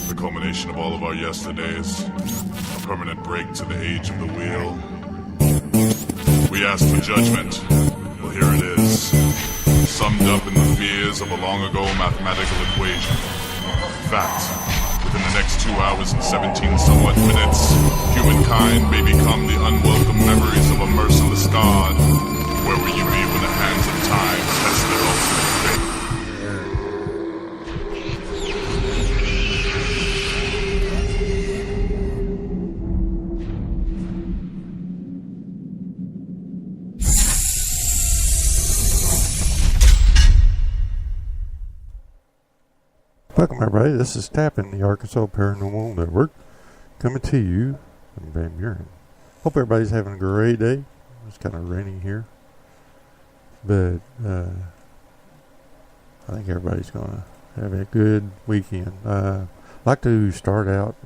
The culmination of all of our yesterdays. A permanent break to the age of the wheel. We asked for judgment. Well, here it is. Summed up in the fears of a long-ago mathematical equation. Fact. Within the next 2 hours and 17 somewhat minutes, humankind may become the unwelcome memories of a merciless God. Where will you be when the hands of time test their ultimate fate? Welcome everybody, this is Tapping, the Arkansas Paranormal Network, coming to you from Van Buren. Hope everybody's having a great day. It's kind of rainy here, but I think everybody's going to have a good weekend. I'd like to start out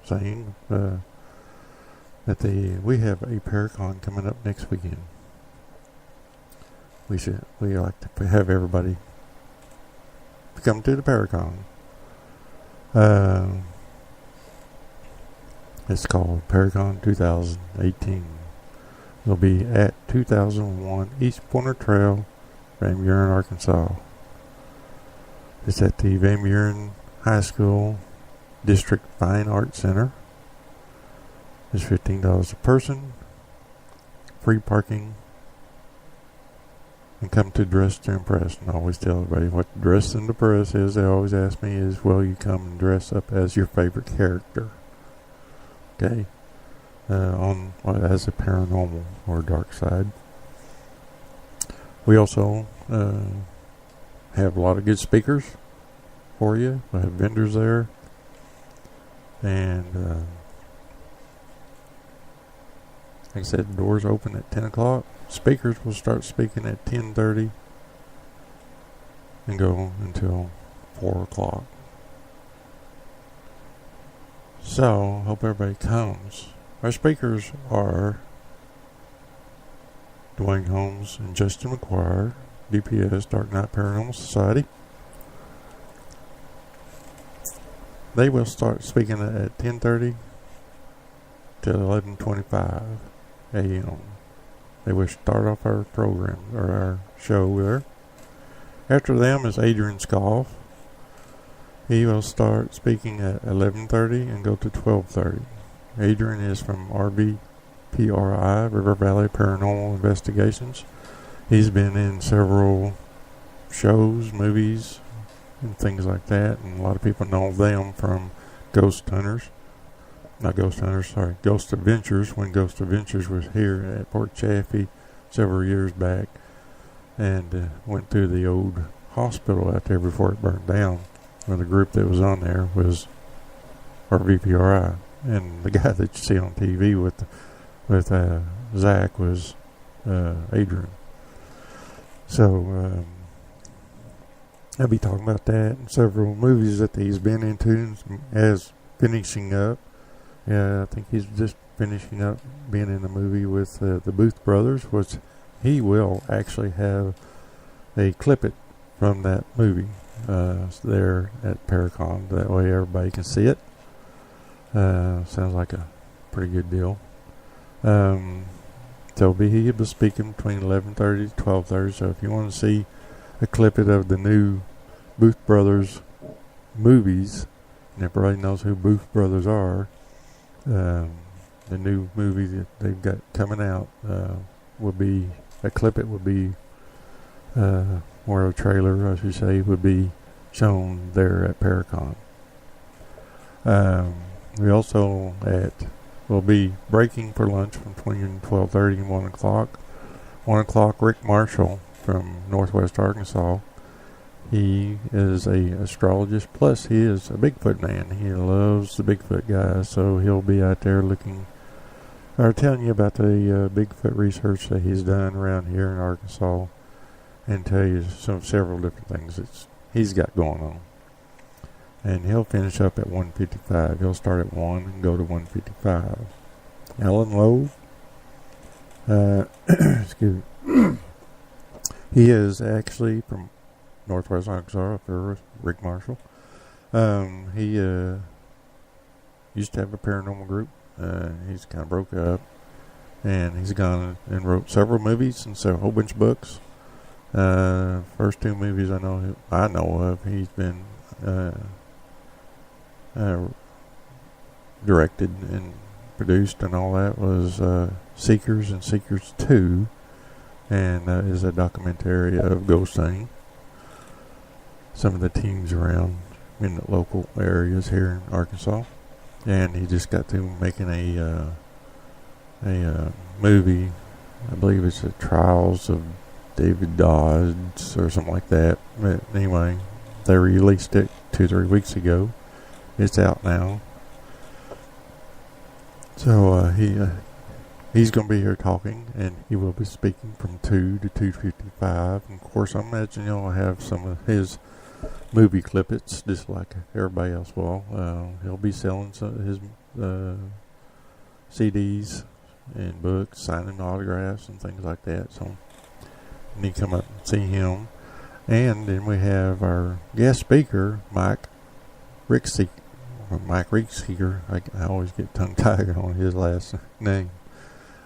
saying that we have a Paracon coming up next weekend. We like to have everybody come to the Paracon. It's called Paracon 2018. It'll be at 2001 East Pointer Trail, Van Buren, Arkansas. It's at the Van Buren High School District Fine Arts Center. It's $15 a person, free parking, and come to Dress to Impress. And I always tell everybody what Dress to Impress is. They always ask me is, will you come and dress up as your favorite character? Okay. As a paranormal or dark side. We also have a lot of good speakers for you. We have vendors there. And like I said, the doors open at 10 o'clock. Speakers will start speaking at 10:30 and go until 4 o'clock. So, hope everybody comes. Our speakers are Dwayne Holmes and Justin McQuire, DPS, Dark Knight Paranormal Society. They will start speaking at 10:30 till 11:25 a.m. They will start off our program, or our show there. After them is Adrian Scoff. He will start speaking at 11:30 and go to 12:30. Adrian is from RVPRI, River Valley Paranormal Investigations. He's been in several shows, movies, and things like that, and a lot of people know them from Ghost Adventures, when Ghost Adventures was here at Port Chaffee several years back, and went through the old hospital out there before it burned down. Well, the group that was on there was RVPRI, and the guy that you see on TV with Zach was Adrian. So I'll be talking about that and several movies that he's been into as finishing up. Yeah, I think he's just finishing up being in a movie with the Booth Brothers, which he will actually have a clip it from that movie there at Paracon. That way everybody can see it. Sounds like a pretty good deal. So he'll be speaking between 11:30 to 12:30. So if you want to see a clip it of the new Booth Brothers movies, and everybody knows who Booth Brothers are, the new movie that they've got coming out will be a clip. It would be or a trailer, I should say, would be shown there at Paracon. We also will be breaking for lunch from 12:30 and 1 o'clock. 1 o'clock, Rick Marshall from Northwest Arkansas. He is a astrologist, plus he is a Bigfoot man. He loves the Bigfoot guys, so he'll be out there telling you about the Bigfoot research that he's done around here in Arkansas, and tell you several different things that he's got going on. And he'll finish up at 1:55. He'll start at 1 and go to 1:55. Alan Lowe, excuse me. He is actually from Northwest Arkansas, for Rick Marshall. He used to have a paranormal group. He's kind of broke up, and he's gone and wrote several movies and a whole bunch of books. First two movies I know of, he's been directed and produced and all that was Seekers and Seekers 2, and is a documentary of ghost hunting. Some of the teams around in the local areas here in Arkansas, and he just got to making a movie. I believe it's the Trials of David Dodds or something like that. But anyway, they released it 2-3 weeks ago. It's out now. So he's going to be here talking, and he will be speaking from 2 to 2:55. And of course, I imagine you'll have some of his movie clippets, just like everybody else will. He'll be selling some of his CDs and books, signing autographs and things like that. So you need to come up and see him. And then we have our guest speaker, Mike Rickseeker. I always get tongue-tied on his last name.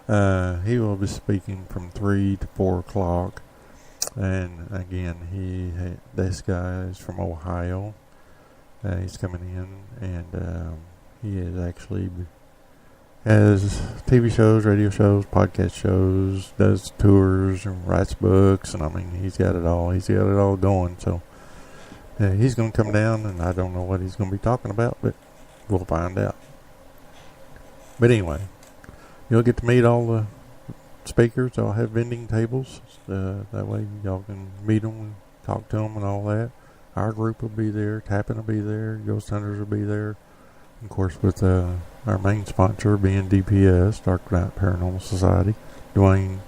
He will be speaking from 3 to 4 o'clock. And again, this guy is from Ohio. He's coming in, and he is actually has TV shows, radio shows, podcast shows, does tours, and writes books, and I mean, he's got it all. He's got it all going. So he's going to come down, and I don't know what he's going to be talking about, but we'll find out. But anyway, you'll get to meet all the speakers. They'll have vending tables. That way y'all can meet them and talk to them and all that. Our group will be there. Tapping will be there. Ghost Hunters will be there. Of course, with our main sponsor being DPS, Dark Night Paranormal Society. Dwayne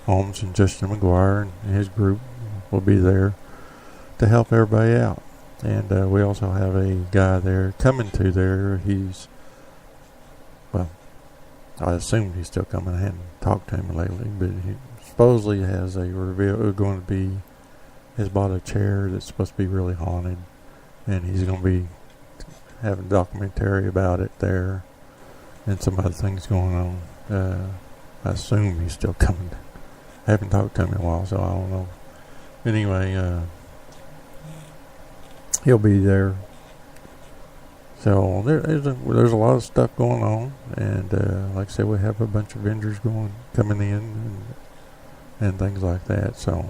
Holmes and Justin McGuire and his group will be there to help everybody out. And we also have a guy there coming to there. I assume he's still coming. I hadn't talked to him lately, but he supposedly has has bought a chair that's supposed to be really haunted, and he's going to be having a documentary about it there, and some other things going on. I assume he's still coming. I haven't talked to him in a while, so I don't know. Anyway, he'll be there. So there's a lot of stuff going on, and like I said, we have a bunch of vendors coming in and things like that. So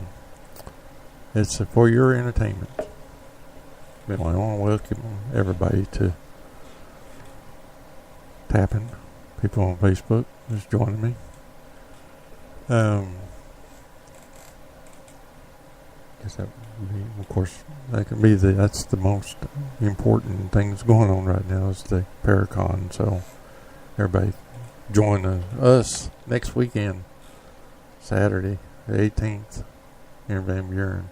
it's for your entertainment. But I want to welcome everybody to Tapping. People on Facebook is joining me. Guess that would be, of course, that's the most important things going on right now is the Paracon. So everybody join us next weekend, Saturday, the 18th, here in Van Buren.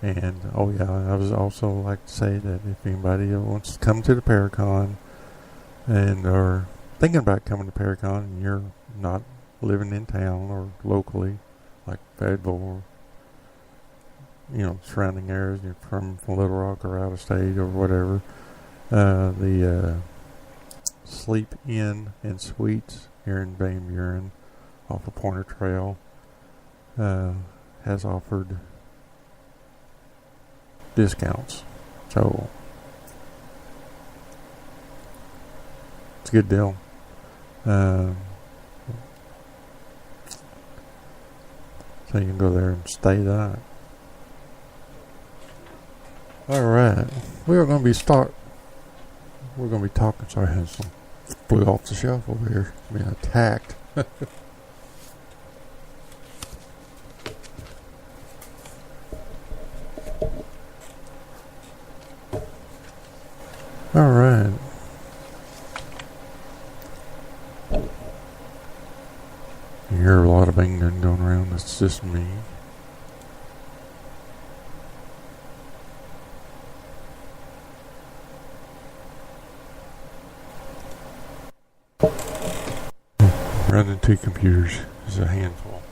And I would also like to say that if anybody wants to come to the Paracon and are thinking about coming to Paracon and you're not living in town or locally, like Fayetteville, or surrounding areas, you're from Little Rock or out of state or whatever, the Sleep Inn and Suites here in Van Buren off of Pointer Trail has offered discounts. So it's a good deal. So you can go there and stay the night. Alright, we're going to be talking, sorry, I had some flew off the shelf over here, being attacked. Alright. You hear a lot of banging going around, that's just me. Running 2 computers is a handful.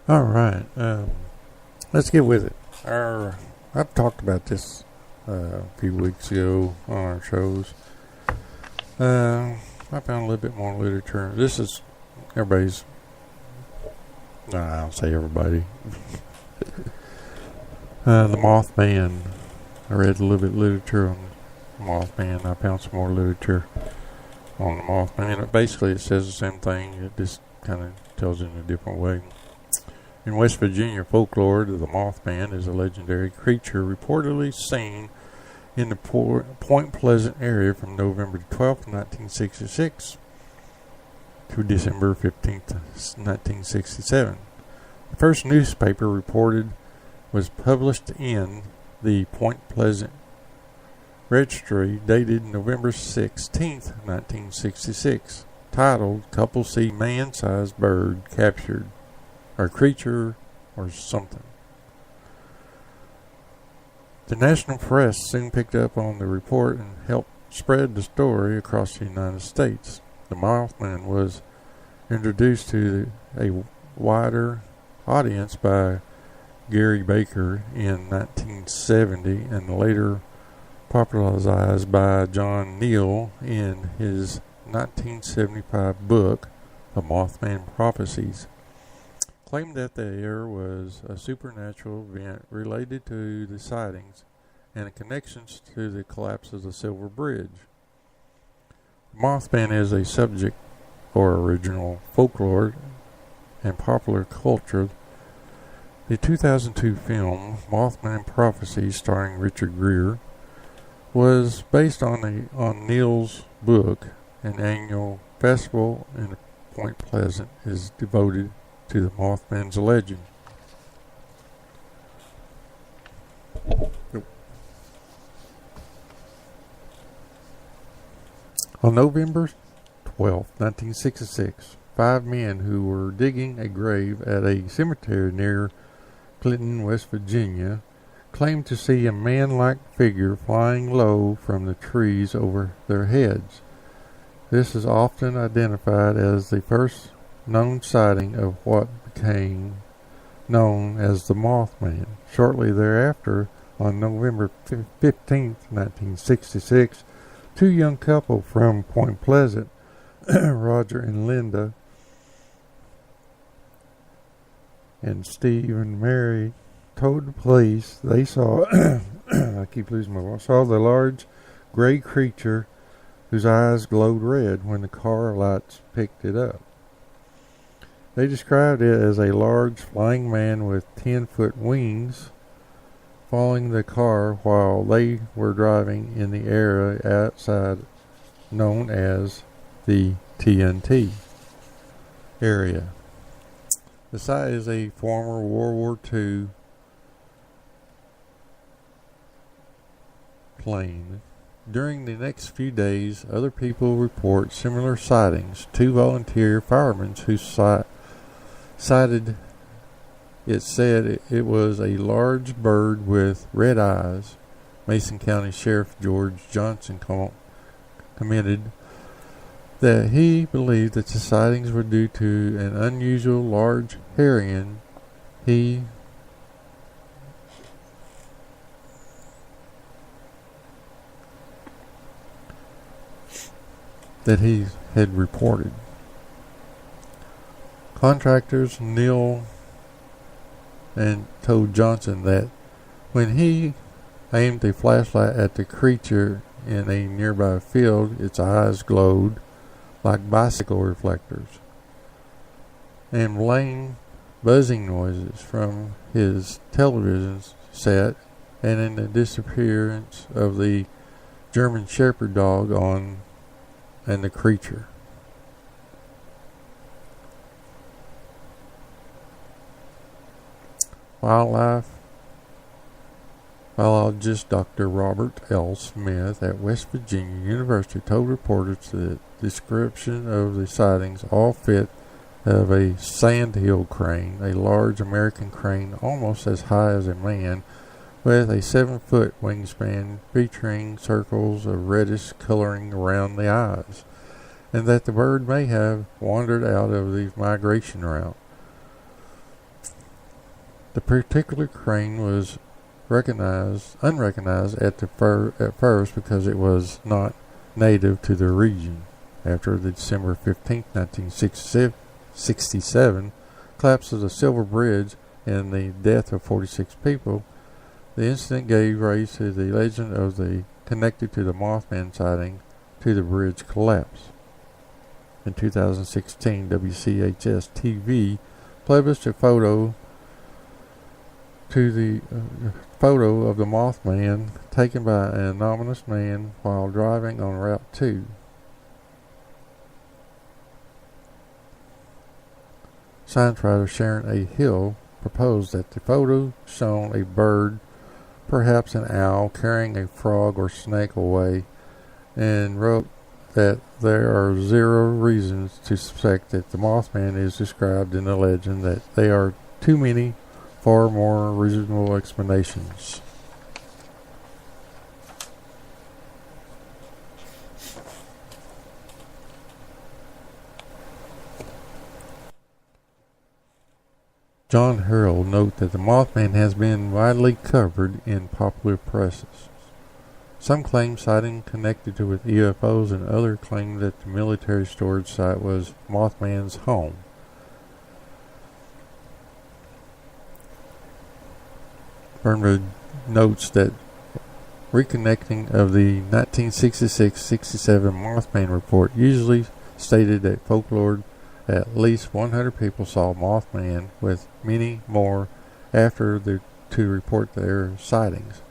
All right. Let's get with it. I've talked about this a few weeks ago on our shows. I found a little bit more literature. This is everybody's. No, I don't say everybody. The Mothman. I read a little bit of literature on the Mothman. I found some more literature on the Mothman. Basically, it says the same thing. It just kind of tells it in a different way. In West Virginia folklore, the Mothman is a legendary creature reportedly seen in the Point Pleasant area from November 12th, 1966 to December 15th, 1967. The first newspaper reported was published in the Point Pleasant Registry dated November 16th, 1966, titled "Couple See Man-Sized Bird Captured," or "Creature," or something. The national press soon picked up on the report and helped spread the story across the United States. The Mothman was introduced to a wider audience by Gary Baker in 1970 and later popularized by John Keel in his 1975 book, The Mothman Prophecies. Claimed that there was a supernatural event related to the sightings and connections to the collapse of the Silver Bridge. Mothman is a subject or original folklore and popular culture. The 2002 film Mothman Prophecies, starring Richard Gere, was based on Neil's book. An annual festival in Point Pleasant is devoted to the Mothman's legend. On November 12, 1966, 5 men who were digging a grave at a cemetery near Clinton, West Virginia, claimed to see a man-like figure flying low from the trees over their heads. This is often identified as the first known sighting of what became known as the Mothman. Shortly thereafter, on November 15, 1966, 2 young couple from Point Pleasant, Roger and Linda, and Steve and Mary, told the police they saw, I keep losing my voice, saw the large gray creature whose eyes glowed red when the car lights picked it up. They described it as a large flying man with 10-foot wings following the car while they were driving in the area outside known as the TNT area. The site is a former World War II plane. During the next few days, other people report similar sightings. 2 volunteer firemen who cited it said it was a large bird with red eyes. Mason County Sheriff George Johnson commented that he believed that the sightings were due to an unusual large heron that he had reported. Contractors Neil and told Johnson that when he aimed a flashlight at the creature in a nearby field, its eyes glowed like bicycle reflectors, and blaring buzzing noises from his television set, and in the disappearance of the German Shepherd dog and the creature. Biologist Dr. Robert L. Smith at West Virginia University told reporters that the description of the sightings all fit of a sandhill crane, a large American crane almost as high as a man, with a 7-foot wingspan featuring circles of reddish coloring around the eyes, and that the bird may have wandered out of the migration route. The particular crane was unrecognized at first because it was not native to the region. After the December 15, 1967 collapse of the Silver Bridge and the death of 46 people, the incident gave rise to the legend of the connected to the Mothman sighting to the bridge collapse. In 2016, WCHS TV published a photo of the Mothman taken by an anonymous man while driving on Route 2. Science writer Sharon A. Hill proposed that the photo shown a bird, perhaps an owl, carrying a frog or snake away, and wrote that there are zero reasons to suspect that the Mothman is described in the legend, that they are too many, far more reasonable explanations. John Harold note that the Mothman has been widely covered in popular presses. Some claim sighting connected with UFOs, and others claim that the military storage site was Mothman's home. Burnwood notes that reconnecting of the 1966-67 Mothman report usually stated that folklore at least 100 people saw Mothman, with many more after to report their sightings.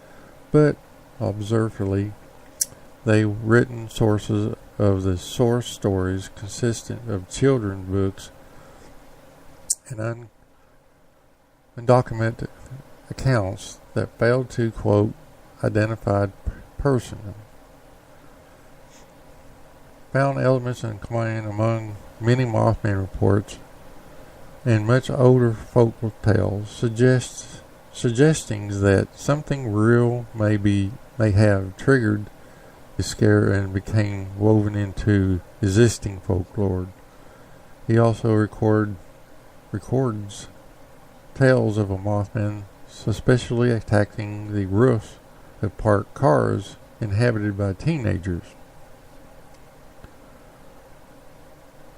But observably, they written sources of the source stories consistent of children's books and undocumented accounts that failed to quote identified person. Found elements in common among many Mothman reports and much older folk tales suggesting that something real may have triggered the scare and became woven into existing folklore. He also records tales of a Mothman suspiciously attacking the roofs of parked cars inhabited by teenagers.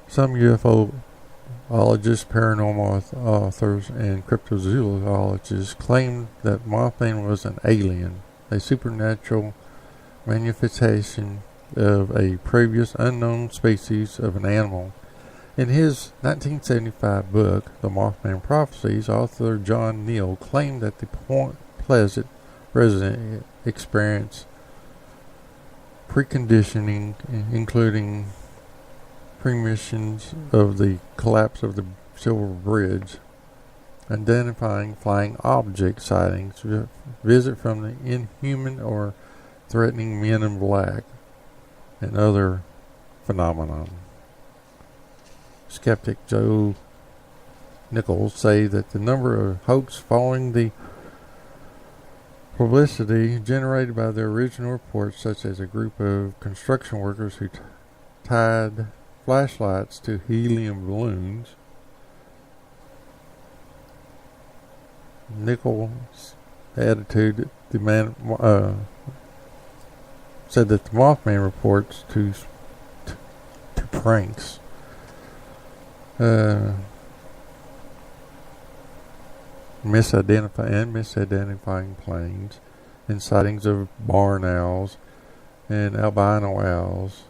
Some UFOologists, paranormal authors, and cryptozoologists claim that Mothman was an alien, a supernatural manifestation of a previous unknown species of an animal. In his 1975 book, The Mothman Prophecies, author John Keel claimed that the Point Pleasant resident experienced preconditioning, including premonitions of the collapse of the Silver Bridge, identifying flying object sightings, visit from the inhuman or threatening men in black, and other phenomenon. Skeptic Joe Nichols say that the number of hoax following the publicity generated by the original reports, such as a group of construction workers who tied flashlights to helium balloons. Nichols' attitude said that the Mothman reports to pranks. Misidentifying planes, and sightings of barn owls and albino owls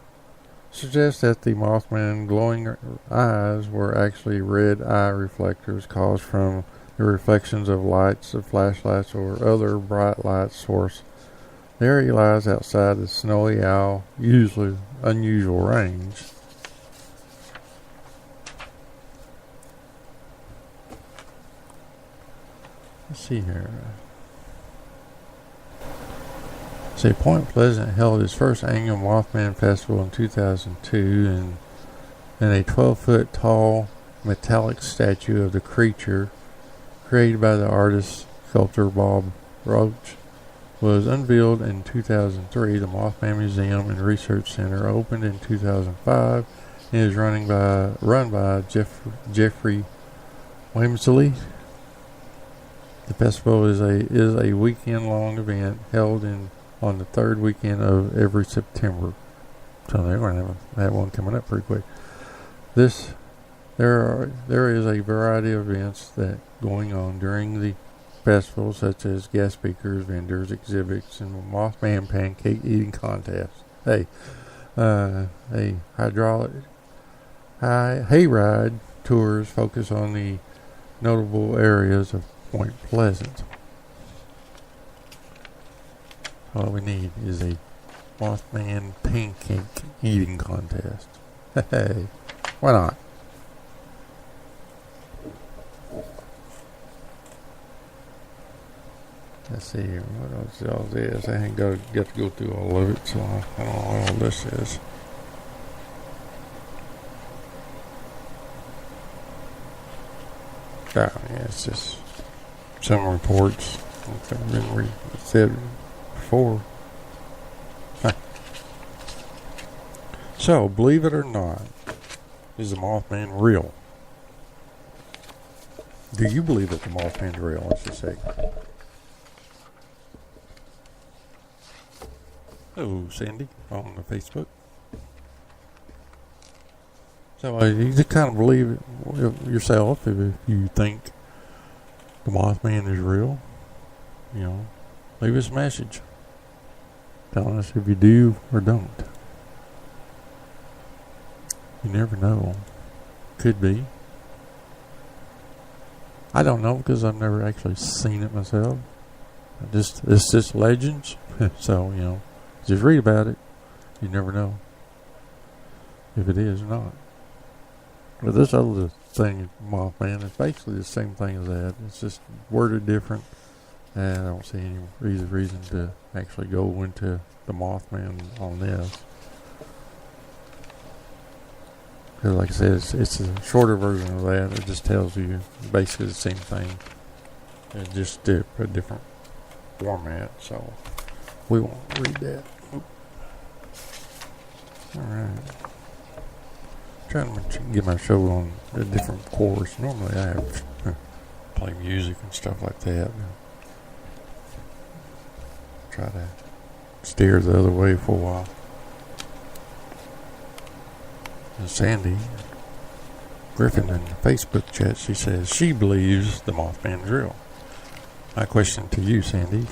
suggests that the Mothman glowing eyes were actually red eye reflectors caused from the reflections of lights of flashlights or other bright light source. The area lies outside the snowy owl usually unusual range. Let's see here. So Point Pleasant held its first annual Mothman Festival in 2002, and a 12-foot tall metallic statue of the creature, created by the artist sculptor Bob Roach, was unveiled in 2003. The Mothman Museum and Research Center opened in 2005 and is run by Jeffrey Wamsley. The festival is a weekend-long event held on the third weekend of every September. So they're going to have one coming up pretty quick. There is a variety of events that going on during the festival, such as guest speakers, vendors, exhibits, and Mothman pancake eating contests. A hayride tours focus on the notable areas of Point Pleasant. All we need is a Mothman pancake eating contest. Hey, why not? Let's see here. What else all this? I ain't got to go through all of it, so I don't know what all this is. Yeah, it's just some reports. Like we said before. So, believe it or not, is the Mothman real? Do you believe that the Mothman's real? Let's just say. Hello, Sandy, on the Facebook. So you just kind of believe it yourself if you think the Mothman is real. You know, leave us a message telling us if you do or don't. You never know. Could be. I don't know because I've never actually seen it myself. It's just legends. So, you know, just read about it. You never know if it is or not. But this other thing, Mothman, is basically the same thing as that. It's just worded different. And I don't see any reason to actually go into the Mothman on this. Because like I said, it's a shorter version of that. It just tells you basically the same thing. It's just a different format. So we won't read that. Alright. Trying to get my show on a different course. Normally I have play music and stuff like that. Try to steer the other way for a while. And Sandy Griffin in the Facebook chat, she says she believes the Mothman is real. My question to you, Sandy,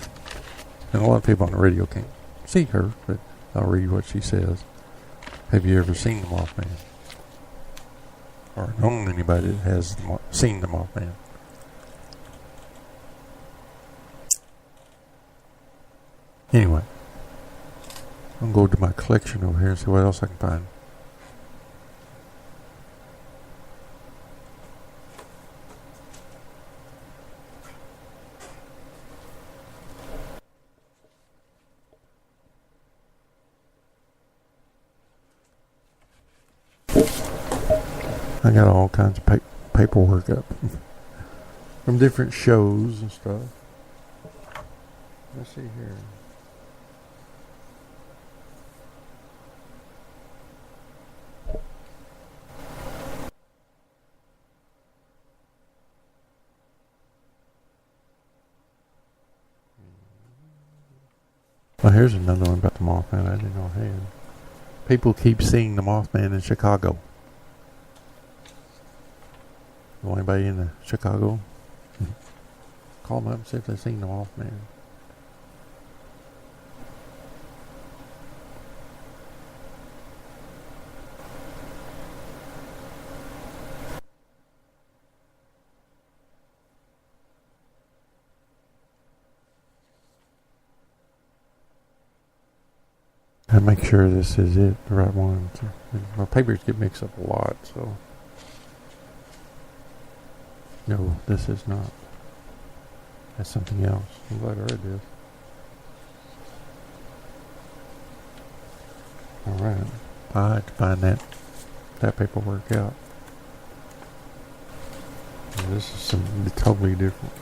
and a lot of people on the radio can't see her, but I'll read what she says. Have you ever seen the Mothman? Or known anybody that has seen the Mothman? Anyway, I'm going to go to my collection over here and see what else I can find. I got all kinds of paperwork up from different shows and stuff. Let's see here. Well, here's another one about the Mothman I didn't know I had. People keep seeing the Mothman in Chicago. Anybody in Chicago? Call them up and see if they've seen the Mothman. I make sure this is it, the right one. My papers get mixed up a lot, so. No, this is not. That's something else. I'm glad I read this. Alright. I had to find that paperwork out. And this is something totally different.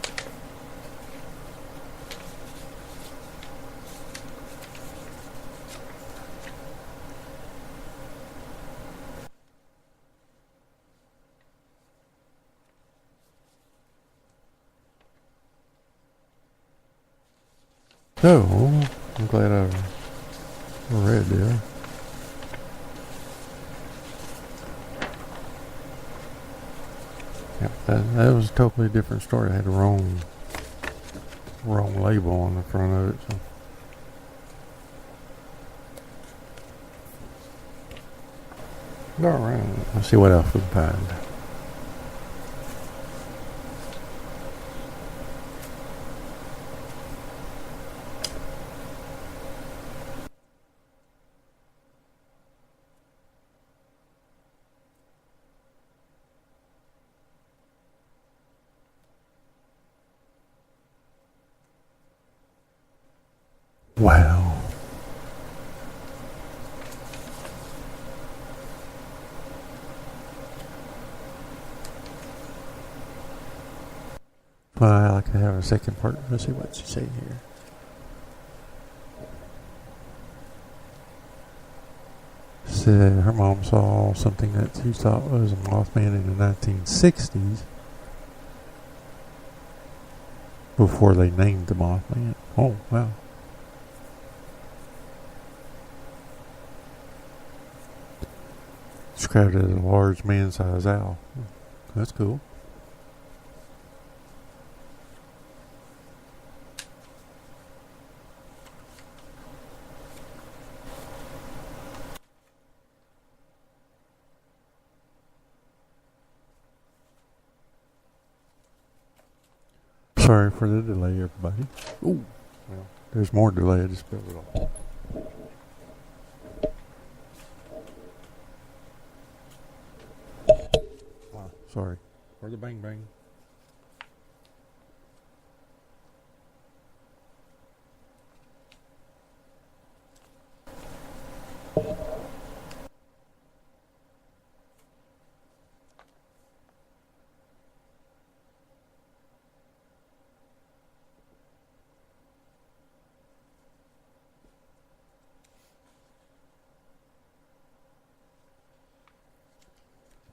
Oh, I'm glad I read there. Yeah, that was a totally different story. I had the wrong label on the front of it. So. All right, let's see what else we can find. Wow. Well, I like to have a second part. Let's see what she say here. Said her mom saw something that she thought was a Mothman in the 1960s before they named the Mothman. Oh, wow. Described it as a large man-sized owl. That's cool. Sorry for the delay, everybody. Ooh, well, there's more delay. I just spilled it all. Wow, sorry for the bang bang.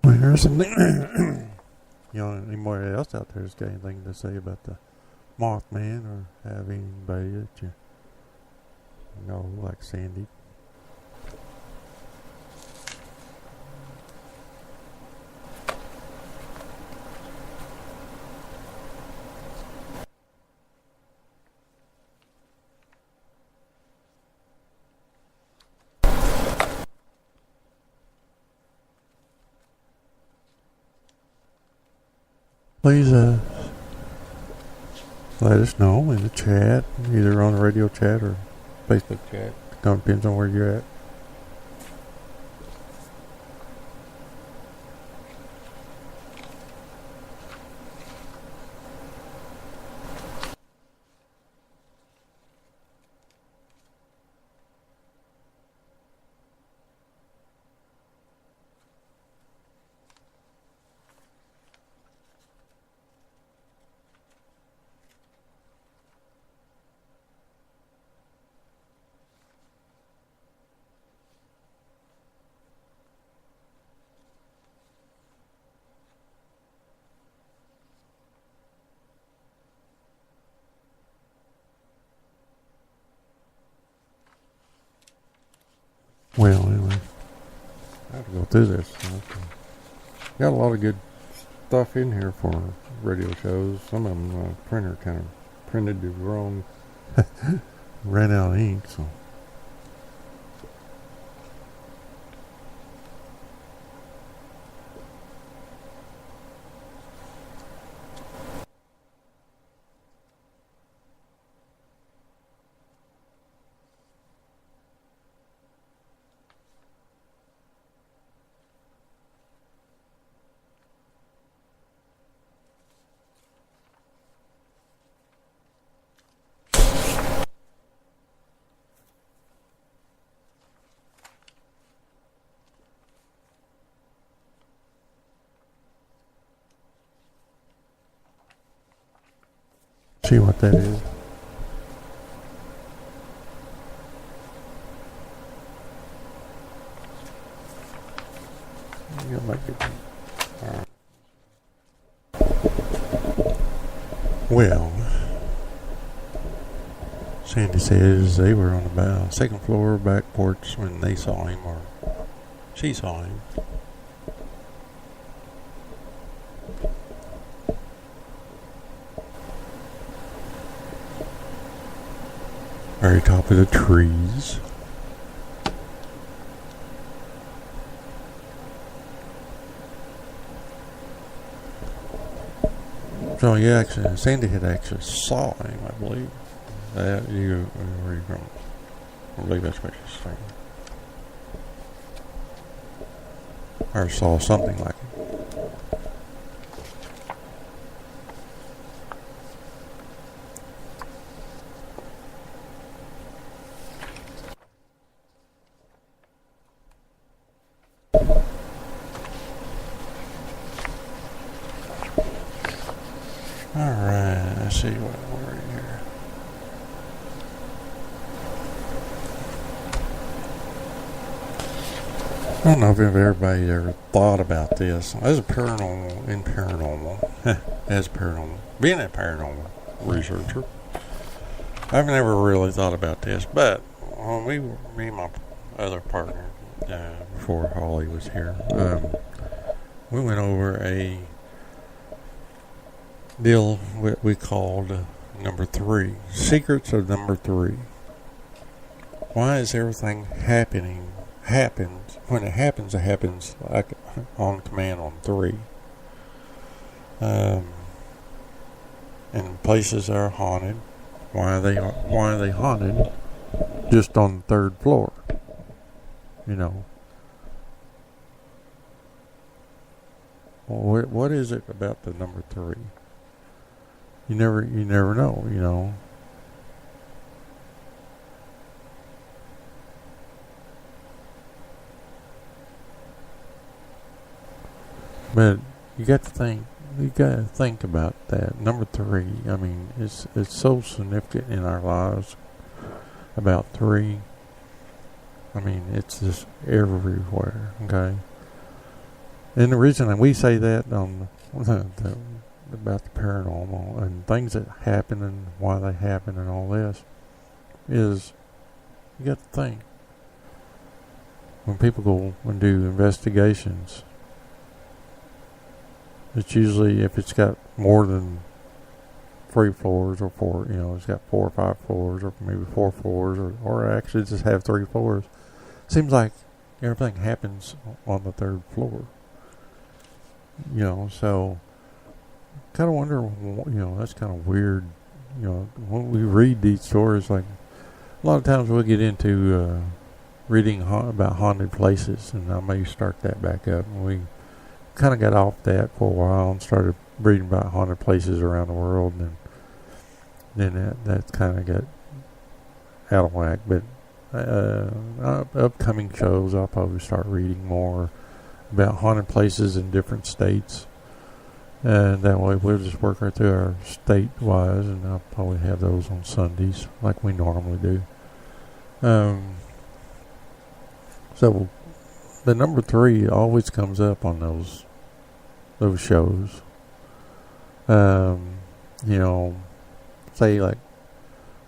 Well, there's something. Anybody else out there's got anything to say about the Mothman, or have anybody that you know, like Sandy? Please let us know in the chat, either on the radio chat or Facebook chat. It depends on where you're at. Well, anyway, I have to go through this. Got a lot of good stuff in here for radio shows. Some of them, printer kind of printed the wrong, ran out of ink, so. See what that is. You'll make it. All right. Well, Sandy says they were on the second floor back porch when they saw him, or she saw him. Very top of the trees. So yeah, actually, Sandy had actually saw him, I believe. Where you from? I believe that's what she's saying. Or saw something like it. Alright, let's see what we're in here. I don't know if everybody ever thought about this. As a paranormal, being a paranormal researcher, I've never really thought about this, but when me and my other partner, before Holly was here, we went over a deal we called number 3, secrets of number 3. Why is everything happens when it happens like on command on 3, and places are haunted. Why are they haunted just on the 3rd floor? You know, what is it about the number 3? You never know, you know. But you got to think about that. Number 3, I mean, it's so significant in our lives. About 3. I mean, it's just everywhere, okay? And the reason that we say that on about the paranormal and things that happen and why they happen and all this is, you got to think, when people go and do investigations, it's usually, if it's got more than 3 floors or 4, you know, it's got 4 or 5 floors or maybe 4 floors or actually just have 3 floors. Seems like everything happens on the 3rd floor. You know, so kind of wonder, you know, that's kind of weird. You know, when we read these stories, like a lot of times we'll get into reading about haunted places, and I may start that back up. And we kind of got off that for a while and started reading about haunted places around the world, and then that kind of got out of whack. But upcoming shows, I'll probably start reading more about haunted places in different states, and that way we'll just work right through our state-wise, and I'll probably have those on Sundays like we normally do. So the number 3 always comes up on those shows. You know, say like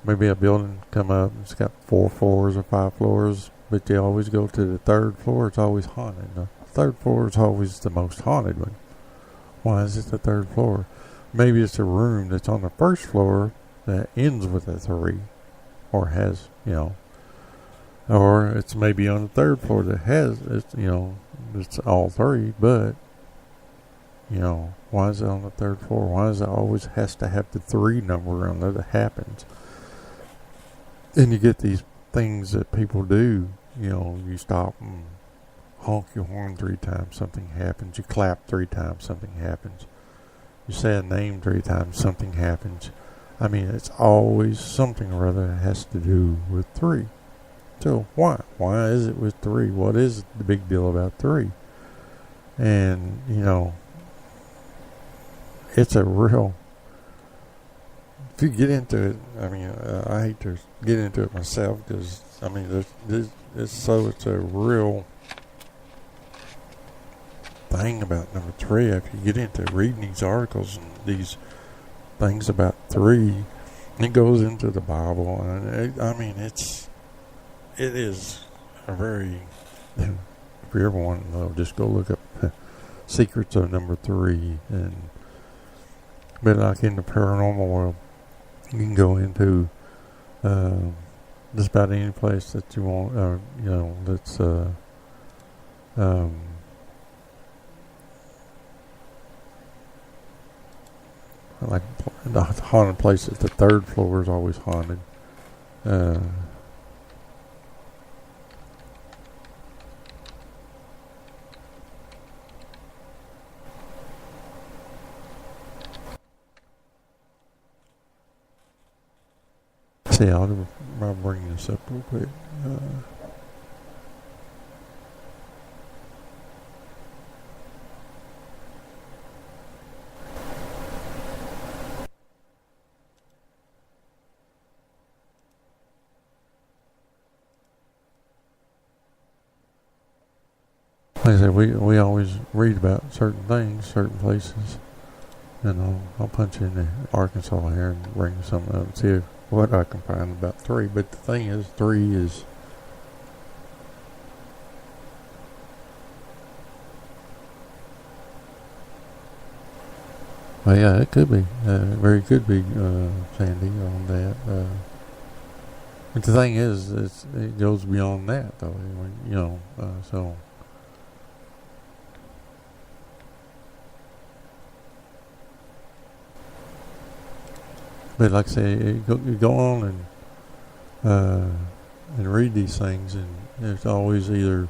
maybe a building come up, it's got 4 floors or 5 floors, but they always go to the 3rd floor. It's always haunted. The 3rd floor is always the most haunted one. Why is it the 3rd floor? Maybe it's a room that's on the 1st floor that ends with a 3, or has, you know, or it's maybe on the 3rd floor that has, it's, you know, it's all 3, but, you know, why is it on the 3rd floor? Why is it always has to have the 3 number on there that happens? And you get these things that people do, you know, you stop and honk your horn 3 times, something happens. You clap 3 times, something happens. You say a name 3 times, something happens. I mean, it's always something or other that has to do with 3. So why? Why is it with 3? What is the big deal about 3? And, you know, it's a real, if you get into it, I mean, I hate to get into it myself because, I mean, it's a real thing about number 3. If you get into reading these articles and these things about 3, It goes into the Bible, and it is a very. If you ever want to know, just go look up Secrets of Number 3, and but like in the paranormal world, you can go into just about any place that you want, that's like the haunted places. The third floor is always haunted. See, I'll bring this up real quick. Like I said, we always read about certain things, certain places, and I'll punch in Arkansas here and bring something up and see what I can find about 3. But the thing is, 3 is well, yeah, it could be very could be Sandy on that. But the thing is, it goes beyond that, though. So. But like I say, you go on and read these things, and there's always either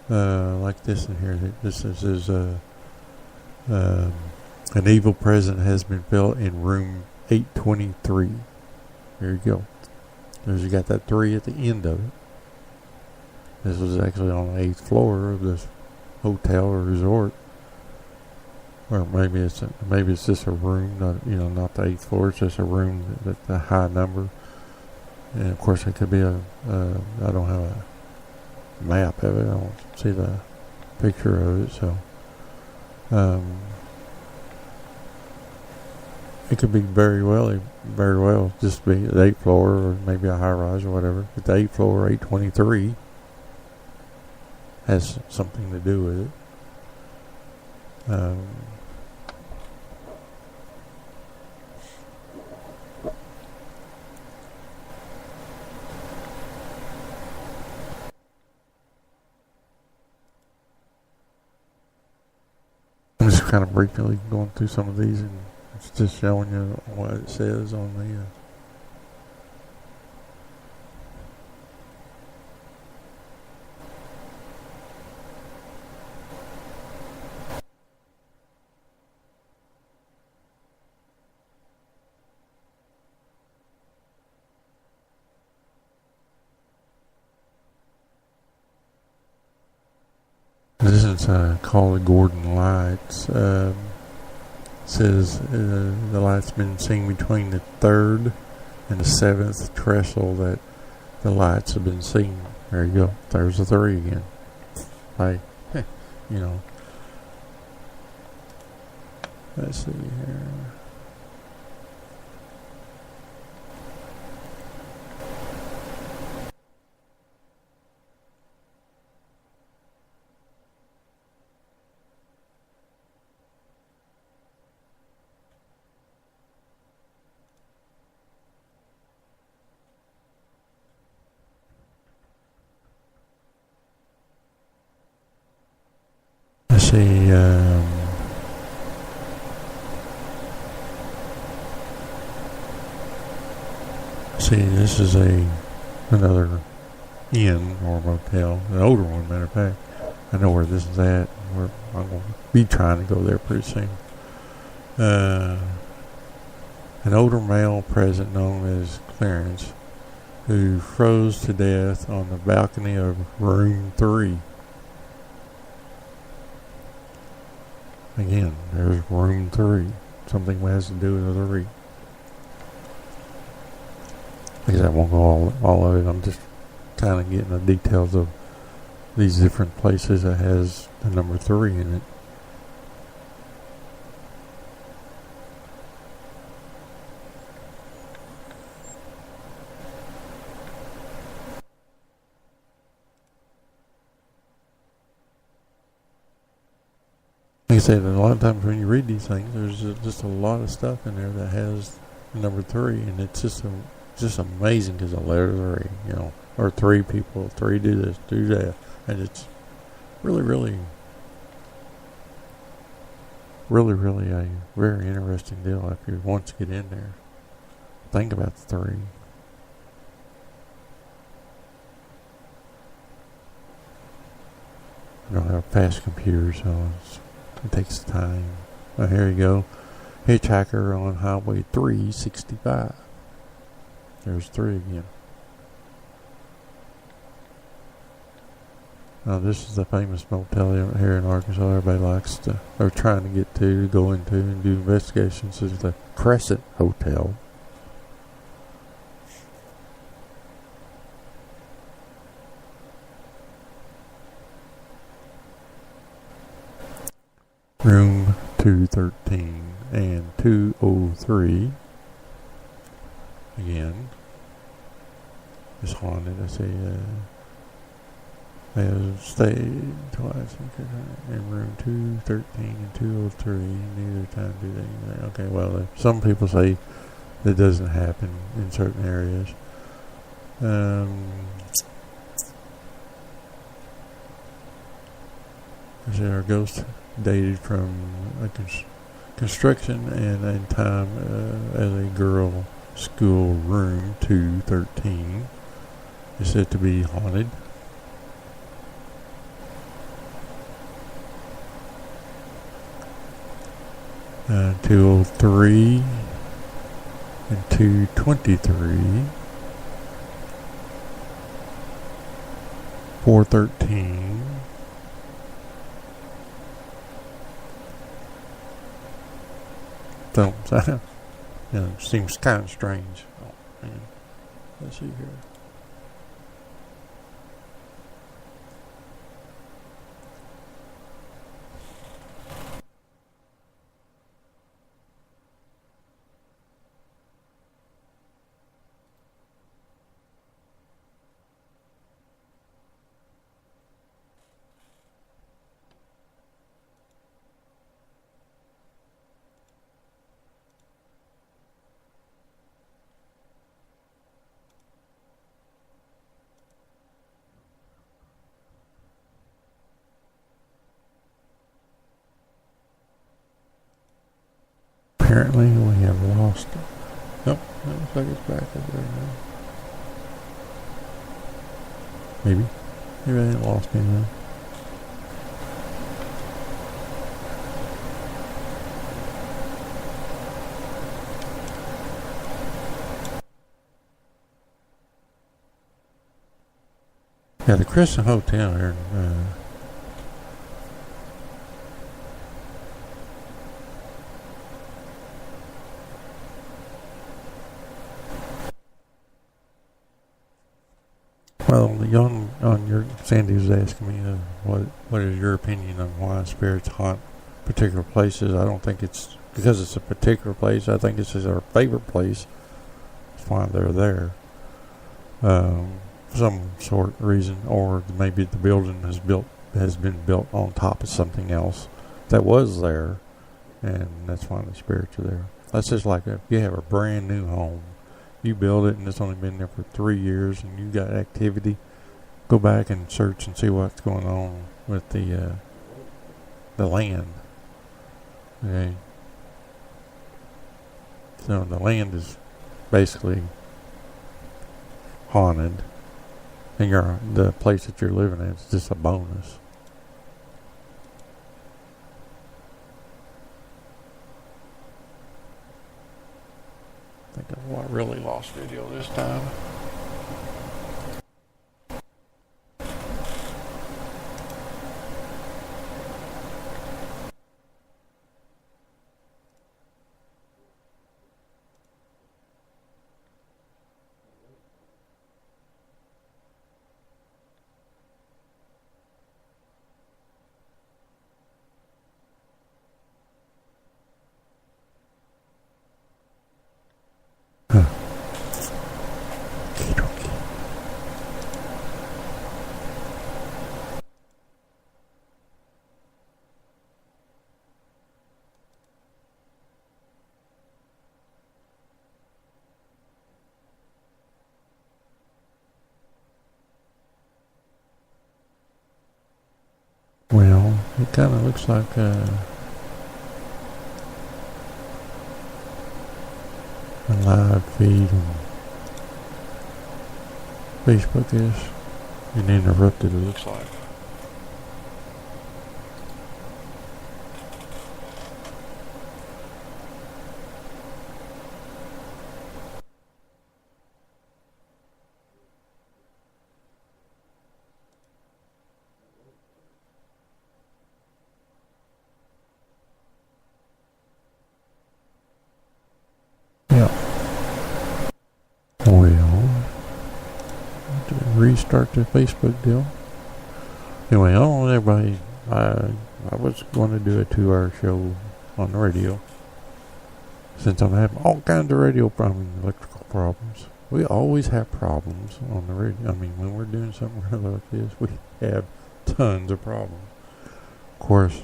like this in here. This is an evil presence has been felt in room 823. There you go. You got that 3 at the end of it. This was actually on the 8th floor of this hotel or resort. Or maybe it's just a room, not the 8th floor. It's just a room that's a high number. And of course, it could be I don't have a map of it. I don't see the picture of it, so it could be very well just be the 8th floor, or maybe a high rise or whatever. But the 8th floor, 823, has something to do with it. I'm just kind of briefly going through some of these, and it's just showing you what it says on the This is called the Gordon Lights. Says the light's been seen between the 3rd and the 7th trestle that the lights have been seen. There you go. There's the 3 again. Like, Let's see here. See, this is another inn or motel, an older one, matter of fact. I know where this is at. I'm going to be trying to go there pretty soon. An older male present known as Clarence, who froze to death on the balcony of room 3. Again, there's room 3. Something has to do with the 3. Because I won't go all of it. I'm just kind of getting the details of these different places that has the number 3 in it. like I said, a lot of times when you read these things, there's just a lot of stuff in there that has number 3, and it's just amazing because of letter 3, or 3 people, 3 do this, do that, and it's really, really, really, really a very interesting deal if you want to get in there. Think about the 3. You don't have fast computers, so it takes time. Well, here you go. Hitchhiker on Highway 365. There's 3 again. Now, this is the famous motel here in Arkansas. Everybody likes to, or trying to get to, go into and do investigations. This is the Crescent Hotel. Room 213 and 203 again is haunted. I say they have stayed twice in room 213 and 203. Neither time do they. Okay, well, some people say that doesn't happen in certain areas. There are ghosts dated from a construction and in time as a girl school. Room 213 is said to be haunted. Uh, 203 and 223, 413. So, it seems kind of strange. Oh, man. Let's see here. Apparently we have lost it. Nope, that looks like it's back over there now. Maybe I ain't lost anything. Yeah, the Crescent Hotel here in well, on your Sandy was asking me what is your opinion on why spirits haunt particular places. I don't think it's because it's a particular place. I think this is our favorite place. That's why they're there. For some sort of reason, or maybe the building has been built on top of something else that was there, and that's why the spirits are there. That's just like if you have a brand new home. You build it and it's only been there for 3 years and you got activity, go back and search and see what's going on with the land. Okay. So the land is basically haunted, and the place that you're living in is just a bonus. I think I really lost video this time. Well, it kind of looks like a live feed on Facebook is and interrupted, it looks like. Yeah. Well, to restart the Facebook deal. Anyway, I don't know everybody. I was going to do a 2-hour show on the radio. Since I'm having all kinds of radio problems, electrical problems. We always have problems on the radio. I mean, when we're doing something like this, we have tons of problems. Of course,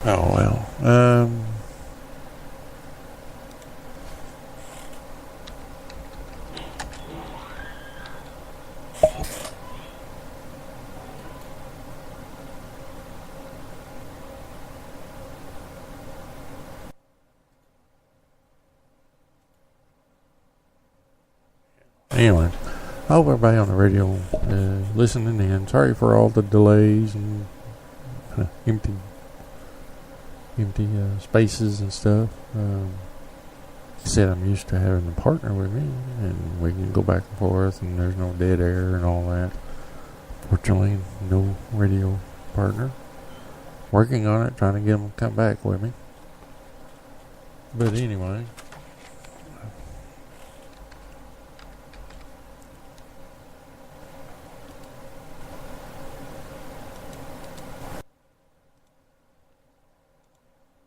oh well. Anyway, I hope everybody on the radio listening in. Sorry for all the delays and empty spaces and stuff. Like I said, I'm used to having a partner with me, and we can go back and forth, and there's no dead air and all that. Fortunately, no radio partner. Working on it, trying to get them to come back with me. But anyway.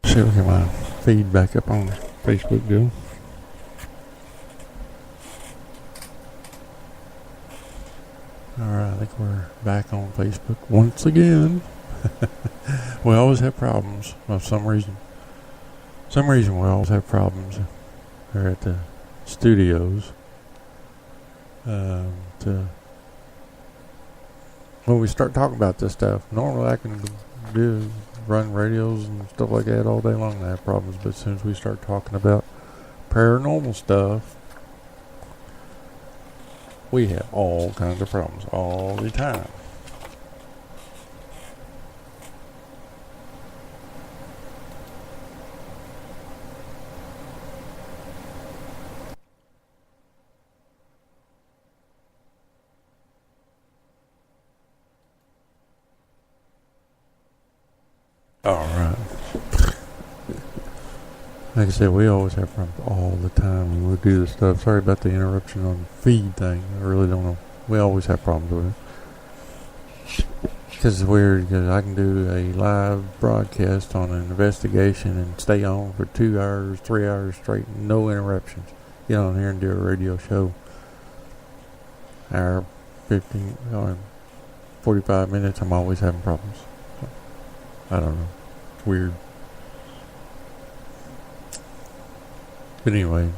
See if we get my feed back up on Facebook deal. Alright, I think we're back on Facebook once again. We always have problems for some reason. We always have problems here at the studios. When we start talking about this stuff, normally I can run radios and stuff like that all day long and I have problems, but as soon as we start talking about paranormal stuff, we have all kinds of problems all the time. Alright. Like I said, we always have problems all the time when we do this stuff. Sorry about the interruption on the feed thing. I really don't know. We always have problems with it. Because it's weird, because I can do a live broadcast on an investigation and stay on for 2 hours, 3 hours straight, no interruptions. Get on here and do a radio show. Hour, 15, or 45 minutes, I'm always having problems. I don't know. It's weird. But anyway.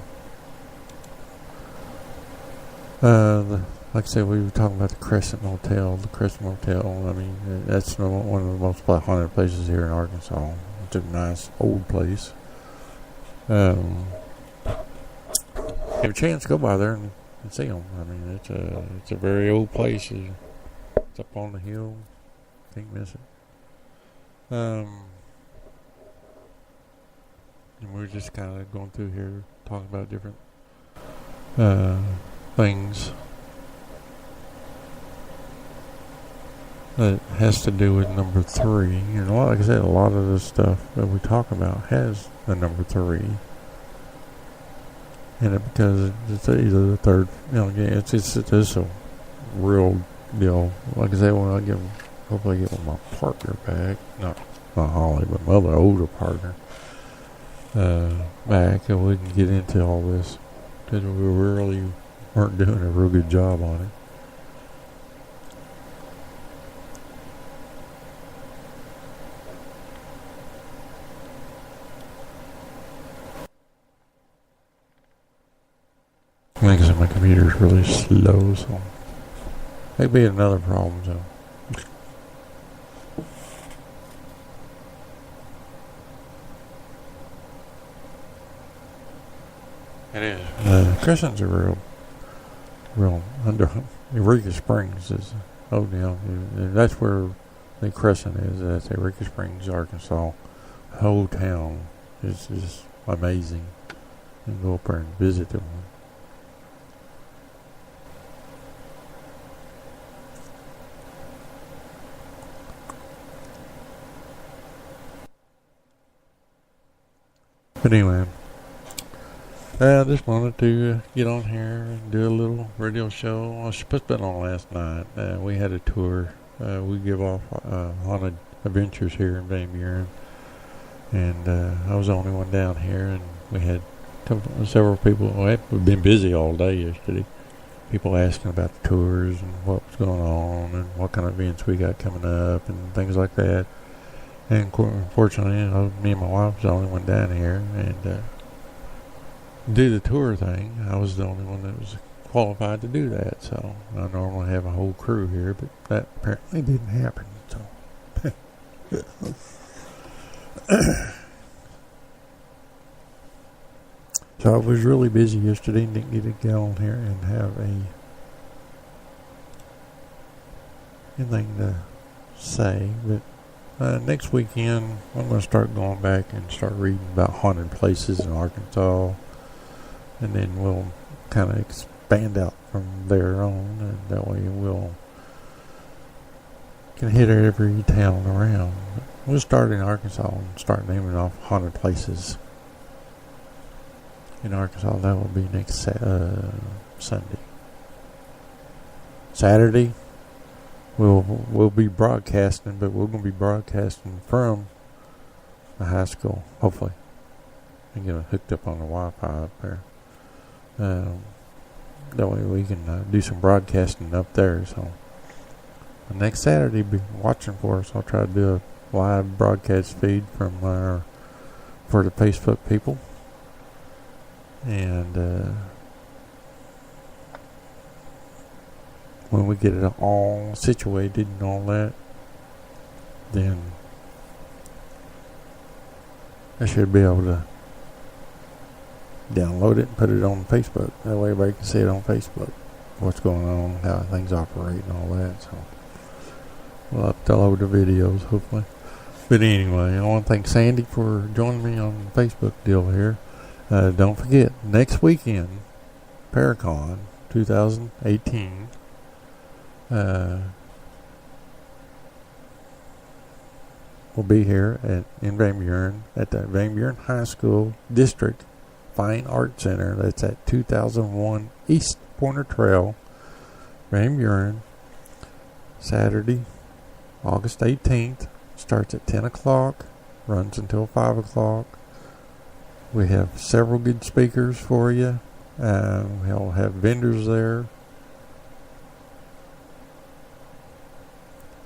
Like I said, we were talking about the Crescent Motel. The Crescent Motel, I mean, that's one of the most haunted places here in Arkansas. It's a nice old place. Have a chance to go by there and see them. I mean, it's a very old place. It's up on the hill. Can't miss it. And we're just kind of going through here, talking about different things that has to do with number 3. You know, like I said, a lot of the stuff that we talk about has the number 3 in it because it's either the third. You know, it's a real deal. Like I said, when I get, hopefully I get with my partner back, not Holly, but my other older partner back, and we can get into all this, because we really weren't doing a real good job on it. Like I said, my computer's really slow, so that'd be another problem, so. It is. Crescent's a real under Eureka Springs is, that's where the Crescent is. That's Eureka Springs, Arkansas. The whole town is just amazing. You can go up there and visit them. But anyway, I just wanted to get on here and do a little radio show. I was supposed to be on last night. We had a tour. We give off haunted adventures here in Van Buren, and I was the only one down here. And we had several people. We've been busy all day yesterday. People asking about the tours and what was going on and what kind of events we got coming up and things like that. And unfortunately, me and my wife was the only one down here, and do the tour thing. I was the only one that was qualified to do that. So I normally have a whole crew here, but that apparently didn't happen. So I was really busy yesterday and didn't get to get on here and have anything to say, but next weekend, I'm going to start going back and start reading about haunted places in Arkansas, and then we'll kind of expand out from there on, and that way we'll can hit every town around. We'll start in Arkansas and start naming off haunted places in Arkansas. That will be next Sunday. Saturday, We'll be broadcasting, but we're going to be broadcasting from the high school, hopefully, and get it hooked up on the Wi-Fi up there. That way we can do some broadcasting up there. So next Saturday, be watching for us. I'll try to do a live broadcast feed from for the Facebook people, and when we get it all situated and all that, then I should be able to download it and put it on Facebook. That way everybody can see it on Facebook, what's going on, how things operate and all that. So we'll upload the videos, hopefully. But anyway, I want to thank Sandy for joining me on the Facebook deal here. Don't forget, next weekend, Paracon 2018, we'll be here in Van Buren at the Van Buren High School District Fine Art Center. That's at 2001 East Pointer Trail, Van Buren. Saturday, August 18th. Starts at 10 o'clock, runs until 5 o'clock. We have several good speakers for you. We'll have vendors there.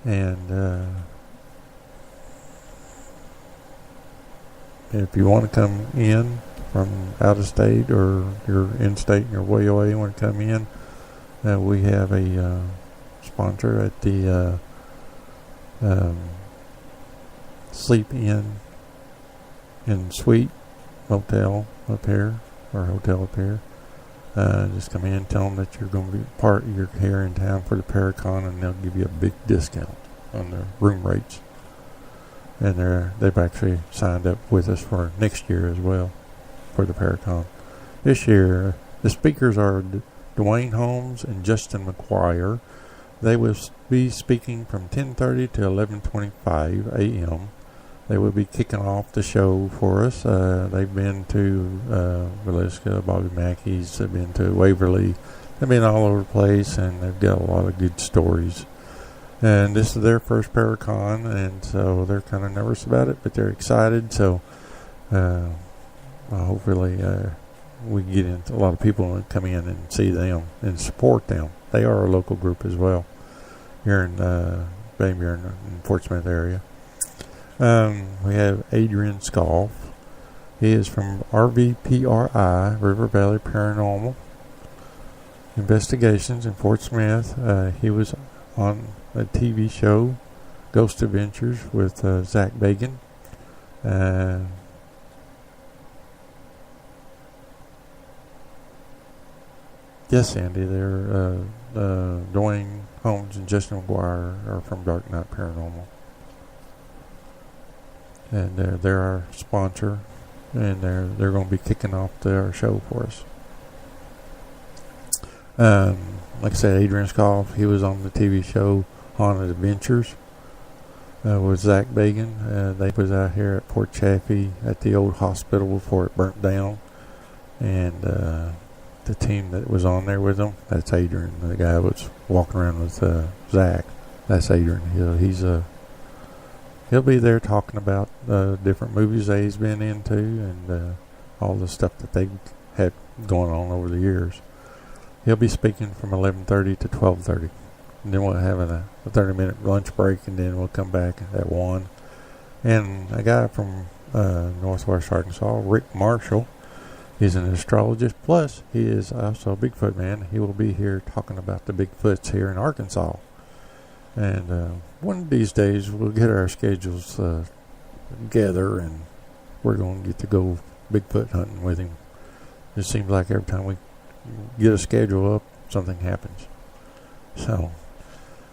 And if you want to come in from out of state, or you're in state and you're way away and want to come in, we have a sponsor at the Sleep In and Suite Motel up here, or hotel up here. Just come in, tell them that you're going to be you're here in town for the Paracon, and they'll give you a big discount on their room rates. And they've actually signed up with us for next year as well for the Paracon. This year, the speakers are Dwayne Holmes and Justin McGuire. They will be speaking from 10:30 to 11:25 a.m. They will be kicking off the show for us. They've been to Villisca, Bobby Mackey's. They've been to Waverly. they've been all over the place, and they've got a lot of good stories. And this is their first Paracon, and so they're kind of nervous about it, but they're excited. So hopefully we can get into a lot of people and come in and see them and support them. They are a local group as well here in Van Buren and Fort Smith area. We have Adrian Scoff. He is from RVPRI, River Valley Paranormal Investigations in Fort Smith. He was on a TV show, Ghost Adventures, with Zach Bagan. Yes, Andy, they're Dwayne Holmes and Justin McGuire are from Dark Knight Paranormal. And they're our sponsor, and they're going to be kicking off our show for us. Like I said, Adrian Scoff, he was on the TV show Haunted Adventures with Zach Bagan. They was out here at Port Chaffee at the old hospital before it burnt down, and the team that was on there with them, that's Adrian. The guy that was walking around with Zach, that's Adrian. He'll be there talking about different movies that he's been into, and all the stuff that they've had going on over the years. He'll be speaking from 11:30 to 12:30, and then we'll have a 30-minute lunch break, and then we'll come back at 1. And a guy from Northwest Arkansas, Rick Marshall, he's an astrologist, plus he is also a Bigfoot man. He will be here talking about the Bigfoots here in Arkansas. And one of these days we'll get our schedules together, and we're going to get to go Bigfoot hunting with him. It seems like every time we get a schedule up, something happens. So,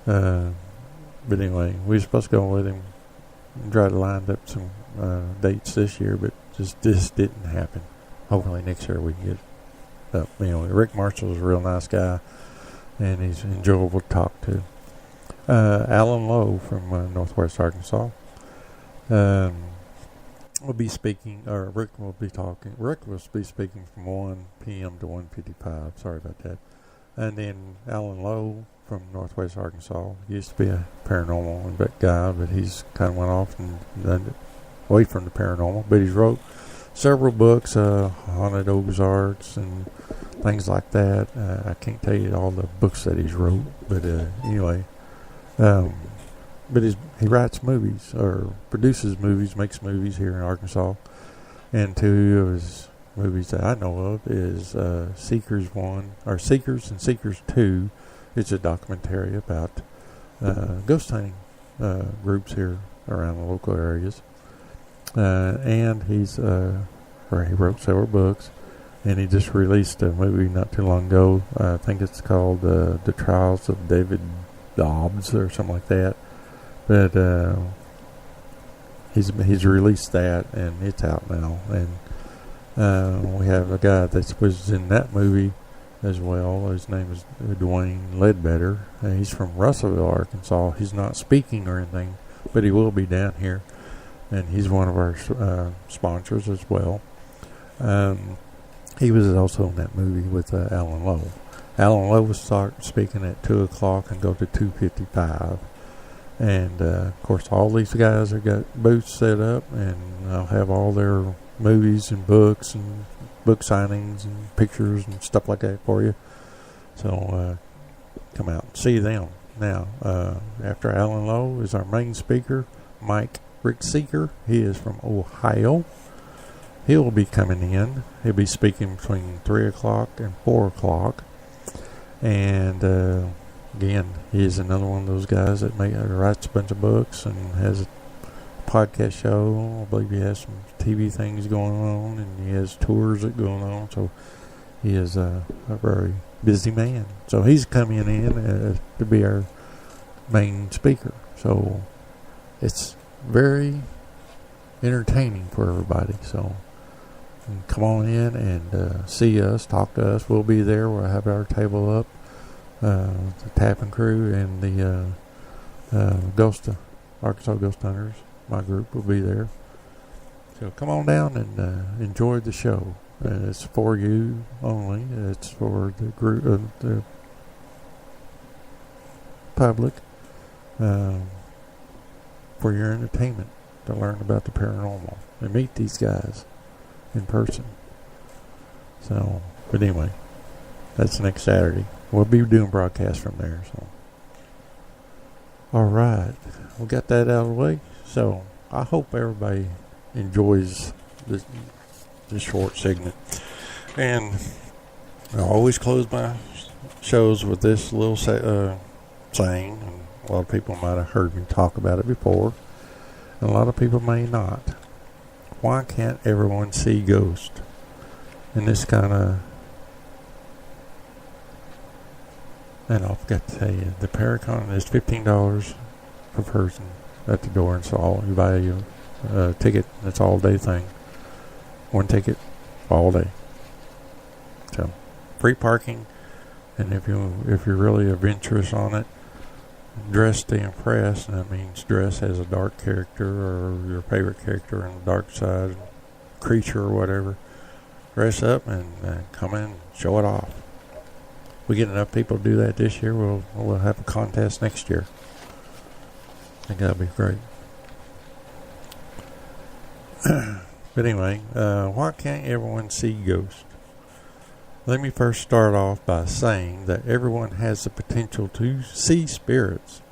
but anyway, we were supposed to go with him and try to line up some dates this year, but just this didn't happen. Hopefully next year we can get it up. Anyway, Rick Marshall's a real nice guy, and he's enjoyable to talk to. Alan Lowe from Northwest Arkansas will be speaking, or Rick will be talking. Rick will be speaking from 1 p.m. to 1:55. Sorry about that. And then Alan Lowe from Northwest Arkansas. He used to be a paranormal guy, but he's kind of went off and done away from the paranormal. But he's wrote several books, Haunted Ozarks and things like that. I can't tell you all the books that he's wrote, but anyway. But he writes movies, or produces movies, makes movies here in Arkansas. And two of his movies that I know of is Seekers 1, or Seekers and Seekers 2. It's a documentary about ghost hunting groups here around the local areas. And he wrote several books, and he just released a movie not too long ago. I think it's called The Trials of David Dobbs or something like that. But he's released that, and it's out now. And we have a guy that was in that movie as well. His name is Dwayne Ledbetter. He's from Russellville, Arkansas. He's not speaking or anything, but he will be down here, and he's one of our sponsors as well. He was also in that movie with Alan Lowe. Alan Lowe will start speaking at 2 o'clock and go to 2:55. And, of course, all these guys have got booths set up, and I'll have all their movies and books and book signings and pictures and stuff like that for you. So, come out and see them. Now, after Alan Lowe is our main speaker, Mike Rickseeker. He is from Ohio. He will be coming in. He'll be speaking between 3 o'clock and 4 o'clock. And, again, he is another one of those guys that writes a bunch of books and has a podcast show. I believe he has some TV things going on, and he has tours that going on. So he is a very busy man. So he's coming in to be our main speaker. So it's very entertaining for everybody. So come on in and see us, talk to us. We'll be there. We'll have our table up. The tapping crew and the Arkansas Ghost Hunters, my group, will be there. So come on down and enjoy the show. It's for you only. It's for the group, the public, for your entertainment, to learn about the paranormal and meet these guys in person. So, but anyway, that's next Saturday. We'll be doing broadcasts from there. So, all right, we got that out of the way. So, I hope everybody enjoys this short segment. And I always close my shows with this little saying. And a lot of people might have heard me talk about it before, and a lot of people may not. Why can't everyone see ghosts? And this kind of, and I forgot to tell you, the Paracon is $15 per person at the door, and so you buy a ticket. It's all day thing. One ticket all day. So free parking, and if you're really adventurous on it, dress to impress, and that means dress as a dark character or your favorite character in the dark side, creature or whatever. Dress up and come in and show it off. We get enough people to do that this year, we'll have a contest next year. I think that'll be great. But anyway, why can't everyone see ghosts? Let me first start off by saying that everyone has the potential to see spirits.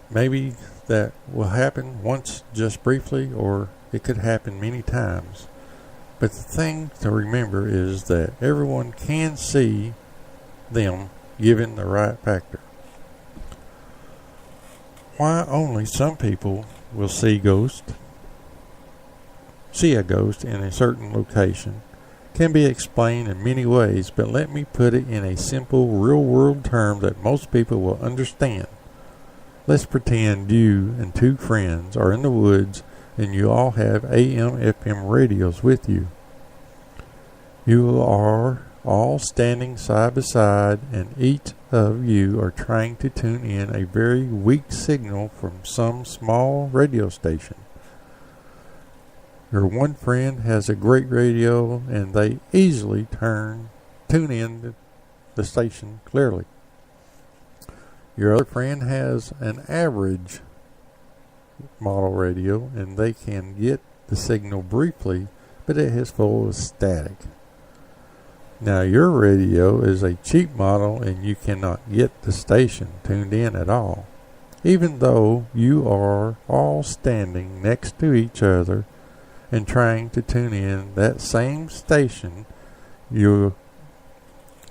Maybe that will happen once, just briefly, or it could happen many times. But the thing to remember is that everyone can see them given the right factor. Why only some people will see a ghost in a certain location can be explained in many ways, but let me put it in a simple, real-world term that most people will understand. Let's pretend you and two friends are in the woods and you all have AM/FM radios with you. You are all standing side by side, and each of you are trying to tune in a very weak signal from some small radio station. Your one friend has a great radio, and they easily tune in the station clearly. Your other friend has an average model radio, and they can get the signal briefly, but it is full of static. Now your radio is a cheap model, and you cannot get the station tuned in at all. Even though you are all standing next to each other and trying to tune in that same station, you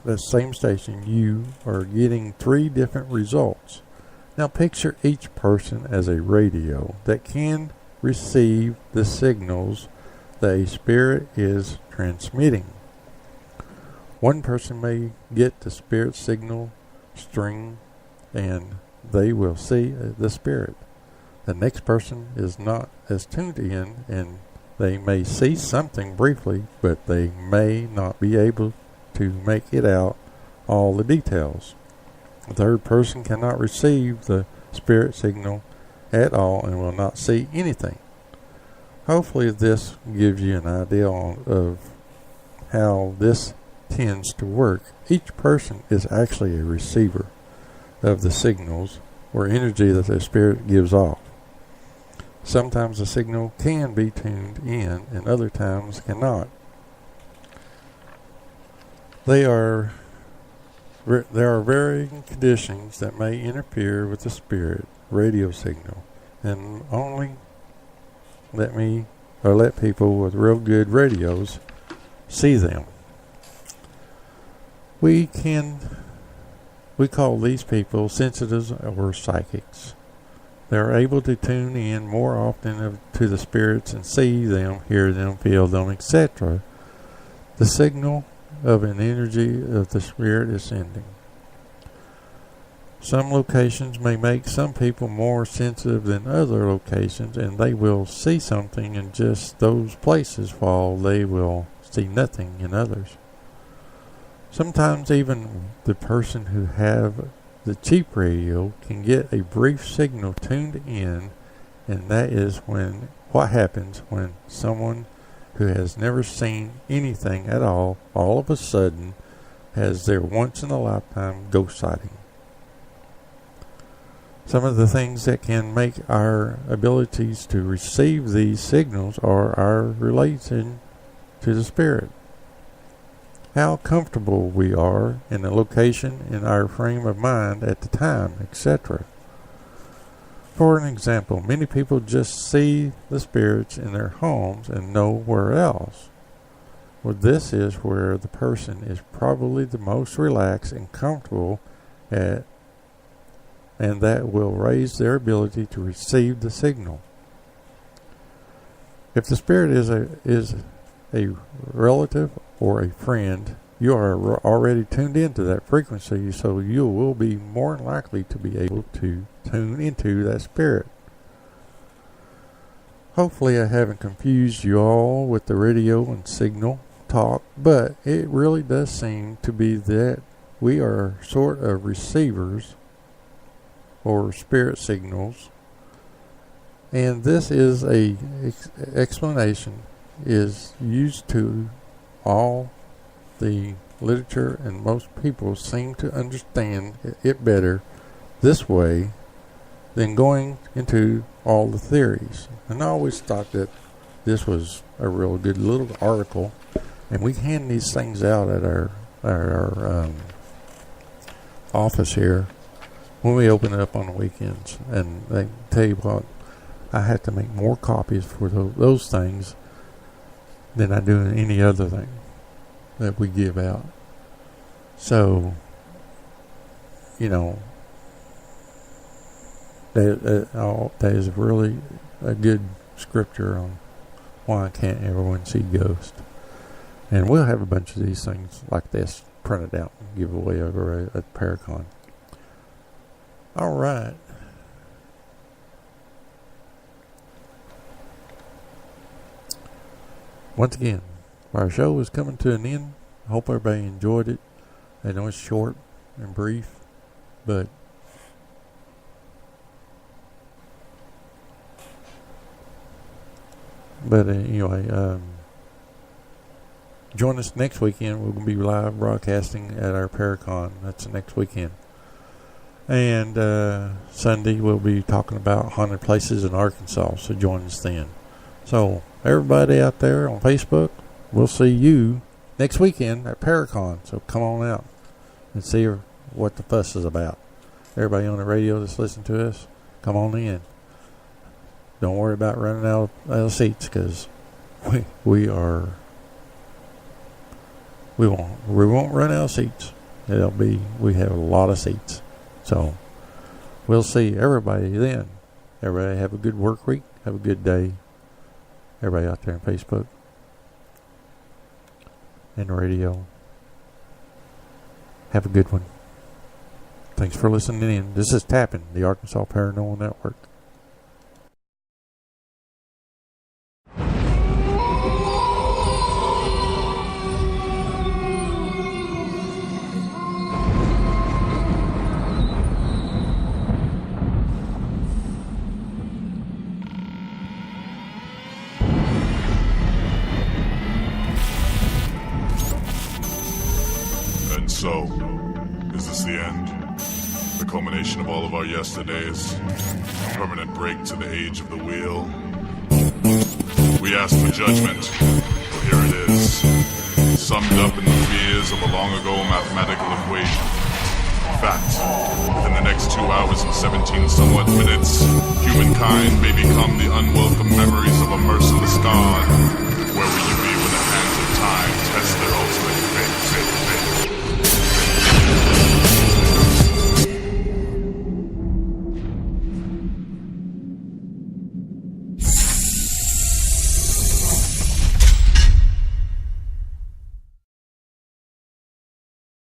are getting three different results. Now picture each person as a radio that can receive the signals that a spirit is transmitting. One person may get the spirit signal string and they will see the spirit. The next person is not as tuned in, and they may see something briefly, but they may not be able to make it out all the details. The third person cannot receive the spirit signal at all and will not see anything. Hopefully this gives you an idea of how this tends to work. Each person is actually a receiver of the signals or energy that the spirit gives off. Sometimes the signal can be tuned in, and other times cannot. There are varying conditions that may interfere with the spirit radio signal, and only let people with real good radios see them. We call these people sensitives or psychics. They are able to tune in more often to the spirits and see them, hear them, feel them, etc. The signal of an energy of the spirit is sending. Some locations may make some people more sensitive than other locations, and they will see something in just those places while they will see nothing in others. Sometimes even the person who have the cheap radio can get a brief signal tuned in, and that is what happens when someone who has never seen anything at all of a sudden has their once-in-a-lifetime ghost sighting. Some of the things that can make our abilities to receive these signals are our relation to the spirit, how comfortable we are in the location in our frame of mind at the time, etc. For an example, many people just see the spirits in their homes and nowhere else. Well, this is where the person is probably the most relaxed and comfortable at, and that will raise their ability to receive the signal. If the spirit is a relative or a friend, you are already tuned into that frequency, so you will be more likely to be able to tune into that spirit. Hopefully I haven't confused you all with the radio and signal talk, but it really does seem to be that we are sort of receivers or spirit signals, and this is a explanation is used to all the literature, and most people seem to understand it better this way than going into all the theories. And I always thought that this was a real good little article, and we hand these things out at our office here when we open it up on the weekends. And they tell you what, I have to make more copies for those things than I do any other thing that we give out. So, you know, that is really a good scripture on why can't everyone see ghosts. And we'll have a bunch of these things like this printed out and give away over at Paracon. All right. Once again, our show is coming to an end. I hope everybody enjoyed it. I know it's short and brief, but anyway, join us next weekend. We're going to be live broadcasting at our Paracon. That's the next weekend. And Sunday we'll be talking about haunted places in Arkansas, so join us then. So everybody out there on Facebook, we'll see you next weekend at Paracon. So come on out and see what the fuss is about. Everybody on the radio that's listening to us, come on in. Don't worry about running out of seats, because we won't run out of seats. We have a lot of seats. So we'll see everybody then. Everybody have a good work week. Have a good day. Everybody out there on Facebook and radio, have a good one. Thanks for listening in. This is Tapping, the Arkansas Paranormal Network. So, is this the end? The culmination of all of our yesterdays? A permanent break to the age of the wheel? We asked for judgment, well, here it is. Summed up in the fears of a long-ago mathematical equation. In fact, within the next 2 hours and 17 somewhat minutes, humankind may become the unwelcome memories of a merciless God. Where will you be when the hands of time test their ultimate fate?